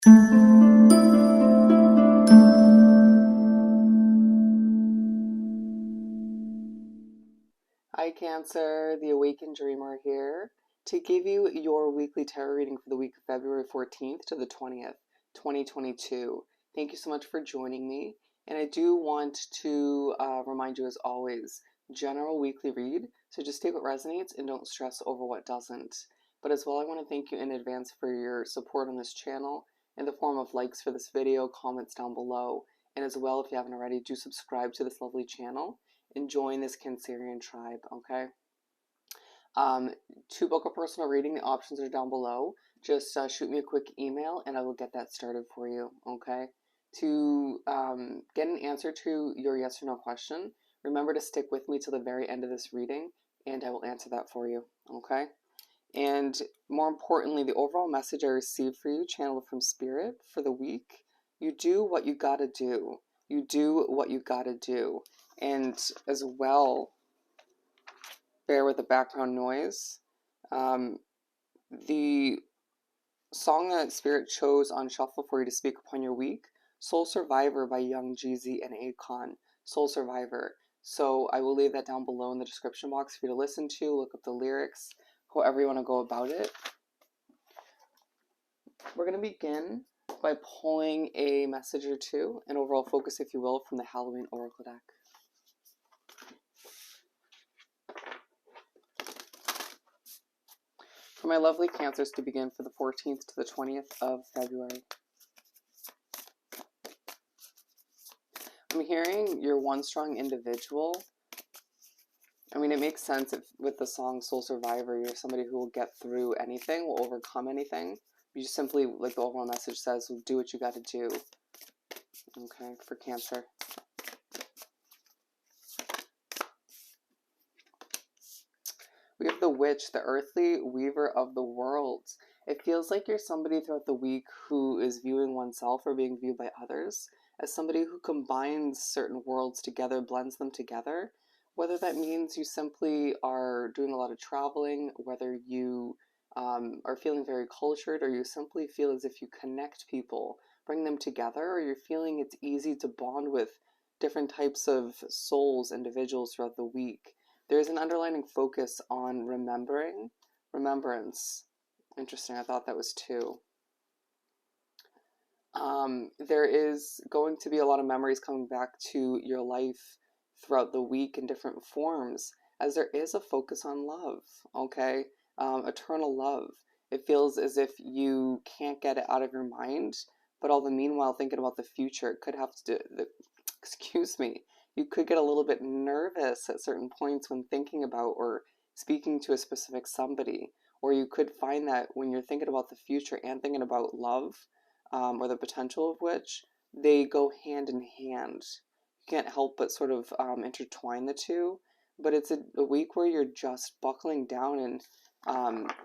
Hi Cancer, the Awakened Dreamer here to give you your weekly tarot reading for the week of February 14th to the 20th, 2022. Thank you so much for joining me. And I do want to remind you, as always, general weekly read, so just take what resonates and don't stress over what doesn't. But as well, I want to thank you in advance for your support on this channel in the form of likes for this video, comments down below, and as well, if you haven't already, do subscribe to this lovely channel and join this Cancerian tribe, okay? To book a personal reading, the options are down below. Just shoot me a quick email and I will get that started for you, okay? To get an answer to your yes or no question, remember to stick with me till the very end of this reading and I will answer that for you, okay? And more importantly, the overall message I received for you, channeled from Spirit for the week, you do what you gotta do. You do what you gotta do. And as well, bear with the background noise. The song that Spirit chose on shuffle for you to speak upon your week, Soul Survivor by Young Jeezy and Akon. Soul Survivor. So I will leave that down below in the description box for you to listen to, look up the lyrics, however you want to go about it. We're going to begin by pulling a message or two, an overall focus, if you will, from the Halloween Oracle deck. For my lovely Cancers to begin for the 14th to the 20th of February. I'm hearing you're one strong individual. I mean, it makes sense if, with the song Soul Survivor, you're somebody who will get through anything, will overcome anything. You just simply, like the overall message says, will do what you got to do. Okay, for Cancer. We have the Witch, the earthly weaver of the worlds. It feels like you're somebody throughout the week who is viewing oneself or being viewed by others as somebody who combines certain worlds together, blends them together. Whether that means you simply are doing a lot of traveling, whether you are feeling very cultured, or you simply feel as if you connect people, bring them together, or you're feeling it's easy to bond with different types of souls, individuals throughout the week. There's an underlying focus on remembrance. Interesting, I thought that was two. There is going to be a lot of memories coming back to your life throughout the week in different forms, as there is a focus on love, okay? Eternal love. It feels as if you can't get it out of your mind, but all the meanwhile thinking about the future. It could have to do, excuse me, you could get a little bit nervous at certain points when thinking about or speaking to a specific somebody, or you could find that when you're thinking about the future and thinking about love, or the potential of which, they go hand in hand. You can't help but sort of intertwine the two, but it's a week where you're just buckling down and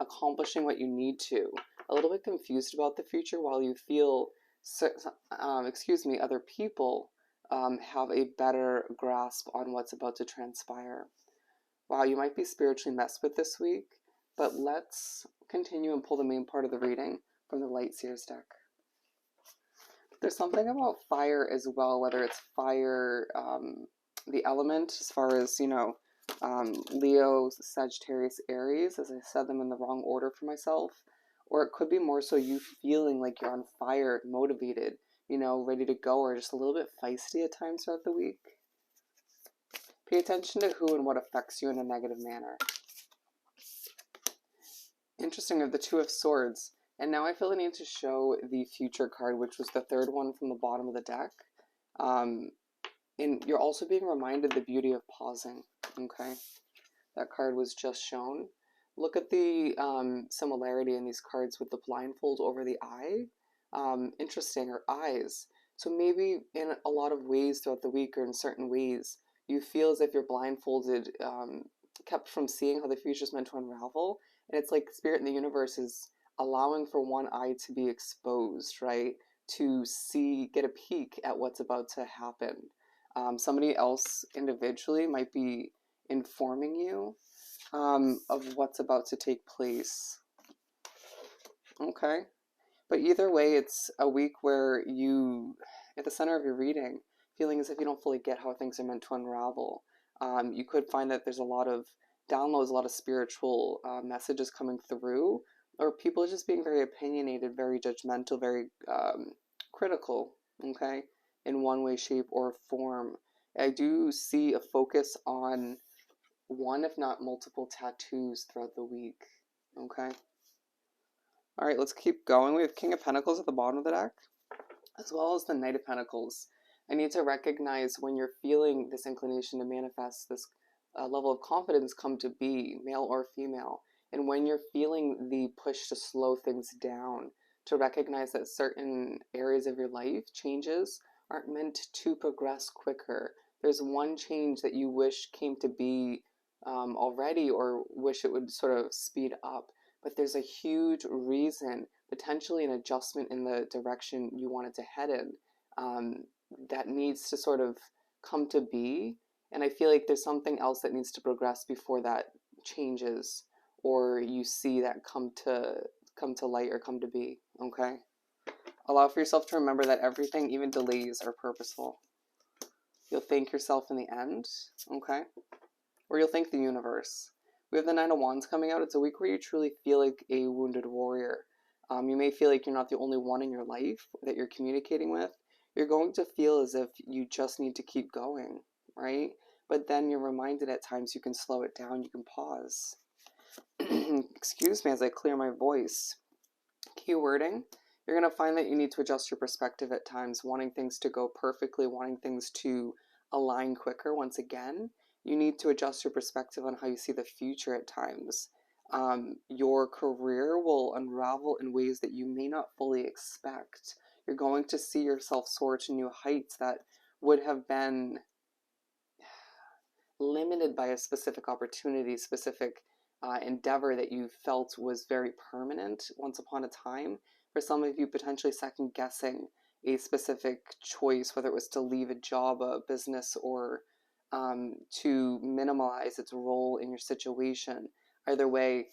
accomplishing what you need to. A little bit confused about the future while you feel, other people have a better grasp on what's about to transpire. Wow, you might be spiritually messed with this week, but let's continue and pull the main part of the reading from the Light Seers deck. There's something about fire as well, whether it's fire, the element, as far as, Leo, Sagittarius, Aries, as I said them in the wrong order for myself, or it could be more so you feeling like you're on fire, motivated, ready to go, or just a little bit feisty at times throughout the week. Pay attention to who and what affects you in a negative manner. Interesting, of the Two of Swords. And now I feel the need to show the Future card, which was the third one from the bottom of the deck. And you're also being reminded the beauty of pausing, okay? That card was just shown. Look at the similarity in these cards with the blindfold over the eye. Interesting, or eyes. So maybe in a lot of ways throughout the week, or in certain ways, you feel as if you're blindfolded, kept from seeing how the future is meant to unravel. And it's like Spirit in the universe is allowing for one eye to be exposed, right? To see, get a peek at what's about to happen. Somebody else individually might be informing you of what's about to take place. Okay? But either way, it's a week where you, at the center of your reading, feeling as if you don't fully get how things are meant to unravel. You could find that there's a lot of downloads, a lot of spiritual messages coming through, or people just being very opinionated, very judgmental, very critical, okay, in one way, shape, or form. I do see a focus on one, if not multiple, tattoos throughout the week, okay? All right, let's keep going. We have King of Pentacles at the bottom of the deck, as well as the Knight of Pentacles. I need to recognize when you're feeling this inclination to manifest this level of confidence come to be, male or female, and when you're feeling the push to slow things down, to recognize that certain areas of your life, changes, aren't meant to progress quicker. There's one change that you wish came to be already, or wish it would sort of speed up, but there's a huge reason, potentially an adjustment in the direction you want it to head in, that needs to sort of come to be. And I feel like there's something else that needs to progress before that changes, or you see that come to light or come to be. Okay. Allow for yourself to remember that everything, even delays, are purposeful. You'll thank yourself in the end. Okay. Or you'll thank the universe. We have the Nine of Wands coming out. It's a week where you truly feel like a wounded warrior. You may feel like you're not the only one in your life that you're communicating with. You're going to feel as if you just need to keep going, right? But then you're reminded at times you can slow it down, you can pause. Excuse me as I clear my voice. Keywording. You're going to find that you need to adjust your perspective at times, wanting things to go perfectly, wanting things to align quicker. Once again, you need to adjust your perspective on how you see the future at times. Your career will unravel in ways that you may not fully expect. You're going to see yourself soar to new heights that would have been limited by a specific opportunity, specific endeavor that you felt was very permanent once upon a time. For some of you, potentially second guessing a specific choice, whether it was to leave a job, a business, or to minimize its role in your situation. Either way,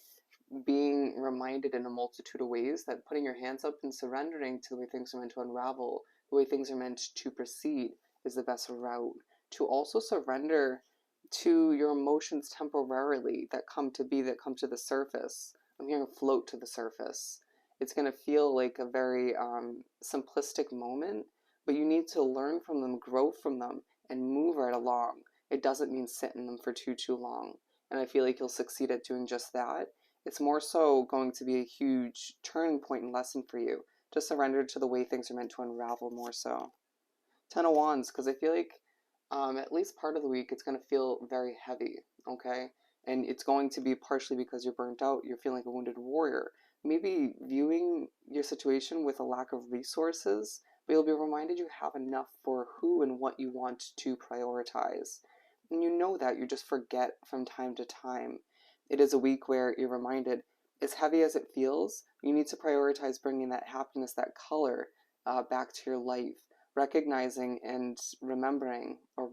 being reminded in a multitude of ways that putting your hands up and surrendering to the way things are meant to unravel, the way things are meant to proceed, is the best route. To also surrender to your emotions temporarily that come to be, that come to the surface. I'm hearing float to the surface. It's going to feel like a very simplistic moment, but you need to learn from them, grow from them, and move right along. It doesn't mean sit in them for too long. And I feel like you'll succeed at doing just that. It's more so going to be a huge turning point and lesson for you to surrender to the way things are meant to unravel more so. Ten of Wands, because I feel like at least part of the week it's going to feel very heavy, okay? And it's going to be partially because you're burnt out, you're feeling like a wounded warrior. Maybe viewing your situation with a lack of resources, but you'll be reminded you have enough for who and what you want to prioritize. And you know that, you just forget from time to time. It is a week where you're reminded, as heavy as it feels, you need to prioritize bringing that happiness, that color back to your life, recognizing and remembering, or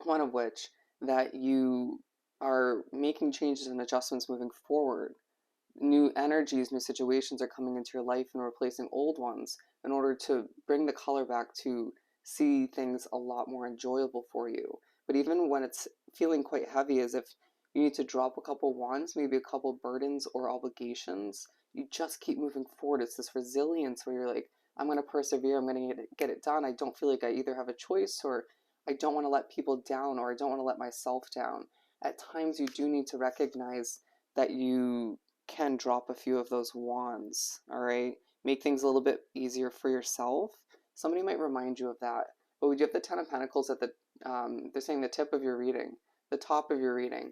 one of which, that you are making changes and adjustments moving forward. New energies, new situations are coming into your life and replacing old ones in order to bring the color back, to see things a lot more enjoyable for you. But even when it's feeling quite heavy, as if you need to drop a couple wands, maybe a couple burdens or obligations, you just keep moving forward. It's this resilience where you're like, I'm going to persevere, I'm going to get it done. I don't feel like I either have a choice, or I don't want to let people down, or I don't want to let myself down. At times you do need to recognize that you can drop a few of those wands, all right? Make things a little bit easier for yourself. Somebody might remind you of that. But we do have the Ten of Pentacles at the, they're saying the tip of your reading, the top of your reading,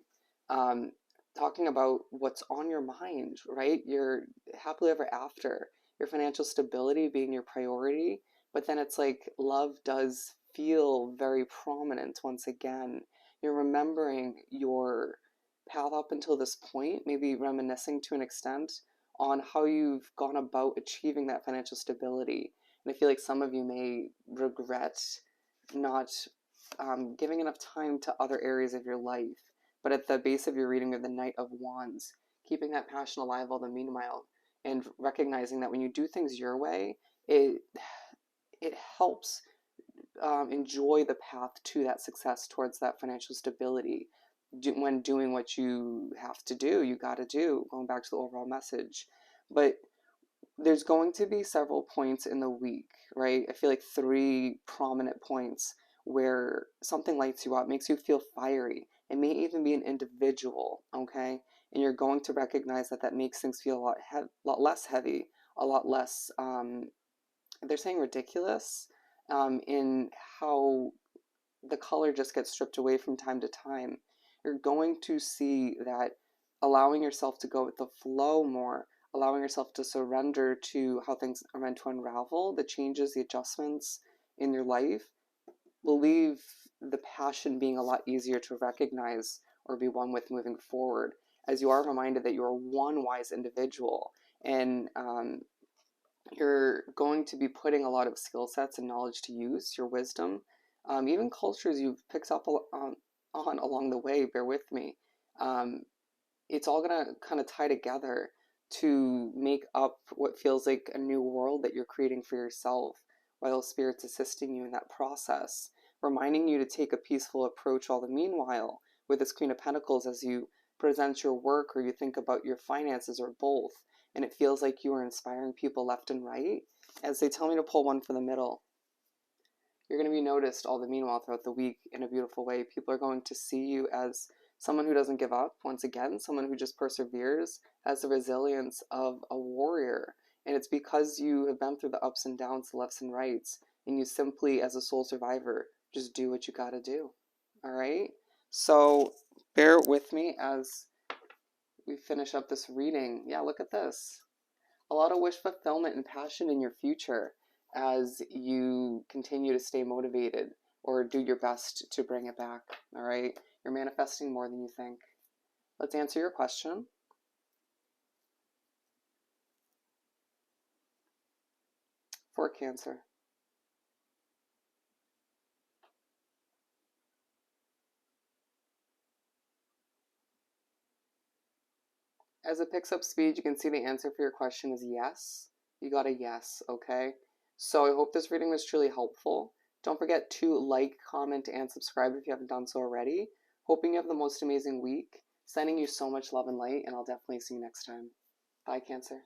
talking about what's on your mind, right? Your happily ever after, your financial stability being your priority. But then it's like love does feel very prominent once again. You're remembering your path up until this point, maybe reminiscing to an extent on how you've gone about achieving that financial stability. And I feel like some of you may regret not giving enough time to other areas of your life. But at the base of your reading of the Knight of Wands, keeping that passion alive all the meanwhile, and recognizing that when you do things your way, it it helps enjoy the path to that success towards that financial stability. When doing what you have to do, you got to do, going back to the overall message. But there's going to be several points in the week, right? I feel like three prominent points where something lights you up, makes you feel fiery. It may even be an individual, okay? And you're going to recognize that that makes things feel a lot less heavy, a lot less, they're saying ridiculous, in how the color just gets stripped away from time to time. You're going to see that allowing yourself to go with the flow more, allowing yourself to surrender to how things are meant to unravel, the changes, the adjustments in your life, will leave the passion being a lot easier to recognize or be one with moving forward, as you are reminded that you are one wise individual. And you're going to be putting a lot of skill sets and knowledge to use, your wisdom, even cultures you've picked up on along the way, bear with me. Um, it's all going to kind of tie together to make up what feels like a new world that you're creating for yourself, while Spirit's assisting you in that process, reminding you to take a peaceful approach all the meanwhile with this Queen of Pentacles as you present your work or you think about your finances or both. And it feels like you are inspiring people left and right. As they tell me to pull one for the middle, you're going to be noticed all the meanwhile throughout the week in a beautiful way. People are going to see you as someone who doesn't give up, once again, someone who just perseveres, has the resilience of a warrior. And it's because you have been through the ups and downs, the lefts and rights, and you simply, as a soul survivor, just do what you got to do. All right? So bear with me as we finish up this reading. Yeah, look at this. A lot of wish fulfillment and passion in your future as you continue to stay motivated or do your best to bring it back. All right? You're manifesting more than you think. Let's answer your question. For Cancer. As it picks up speed, you can see the answer for your question is yes. You got a yes, okay? So I hope this reading was truly helpful. Don't forget to like, comment, and subscribe if you haven't done so already. Hoping you have the most amazing week. Sending you so much love and light, and I'll definitely see you next time. Bye, Cancer.